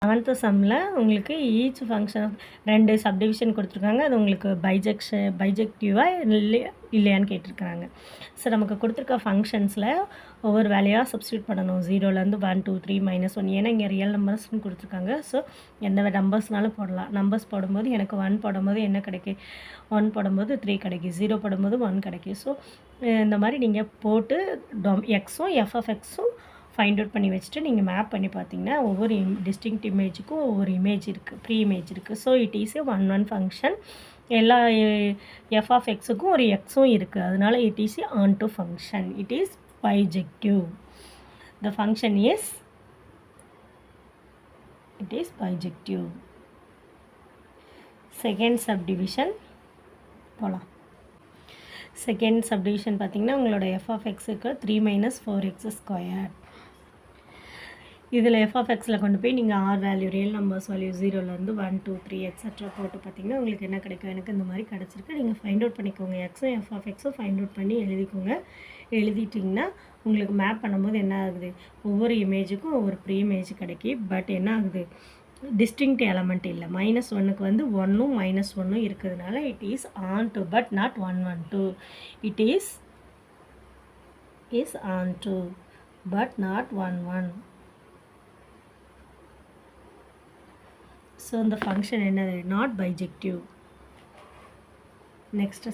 7th சம்மில் உங்களுக்கு each function 2 subdivision கொடுத்துருக்காங்க. அது உங்களுக்கு பைஜெக்டிவாக இல்லையான்னு கேட்டிருக்காங்க. ஸோ நமக்கு கொடுத்துருக்க ஃபங்க்ஷன்ஸில் ஒவ்வொரு வேலையாக சப்ஸ்டியூட் பண்ணணும். 0லேருந்து 1 2 3 -1 ஏன்னா இங்கே ரியல் நம்பர்ஸ்னு கொடுத்துருக்காங்க. ஸோ எந்த நம்பர்ஸ்னாலும் போடலாம். நம்பர்ஸ் போடும்போது எனக்கு 1 போடும்போது என்ன கிடைக்கும், 1 போடும்போது 3 கிடைக்கும், 0 போடும்போது 1 கிடைக்கும். ஸோ இந்த மாதிரி நீங்கள் போட்டு எக்ஸும் எஃப்எஃப்எக்ஸும் ஃபைண்ட் அவுட் பண்ணி வச்சுட்டு நீங்கள் மேப் பண்ணி பார்த்தீங்கன்னா ஒவ்வொரு டிஸ்டிங்க்ட் இமேஜுக்கும் ஒவ்வொரு இமேஜ் இருக்குது, ப்ரீ இமேஜ் இருக்குது. So it is a 1 function. எல்லா எஃப் ஆஃப் எக்ஸுக்கும் ஒரு எக்ஸும் இருக்குது. அதனால it is a and function. It is bijective. The function is it is bijective. Second subdivision போகலாம். செகண்ட் சப்டிவிஷன் பார்த்திங்கன்னா உங்களோட எஃப் ஆஃப் எக்ஸுக்கு 3 - 4x². இதில் எஃப் ஆஃப் எக்ஸில் கொண்டு போய் நீங்கள் R value real numbers value 0லேருந்து 1 2 3 எக்ஸட்ரா போட்டு பார்த்தீங்கன்னா உங்களுக்கு என்ன கிடைக்கும். எனக்கு இந்த மாதிரி கிடச்சிருக்கு. நீங்கள் ஃபைண்ட் அவுட் பண்ணிக்கோங்க. எக்ஸும் எஃப் ஆஃப் எக்ஸும் ஃபைண்ட் அவுட் பண்ணி எழுதிக்கோங்க. எழுதிட்டிங்கன்னா உங்களுக்கு மேப் பண்ணும்போது என்ன ஆகுது, ஒவ்வொரு இமேஜுக்கும் ஒவ்வொரு ப்ரீ இமேஜ் கிடைக்கும். பட் என்ன ஆகுது, டிஸ்டிங்க்ட் எலமெண்ட் இல்லை. -1க்கு வந்து 1ம் -1ம் இருக்கிறதுனால it is on to but not 1 1 2. It is on to but not 1 1. So இந்த ஃபங்க்ஷன் என்னது, நாட் பைஜெக்டிவ். நெக்ஸ்ட்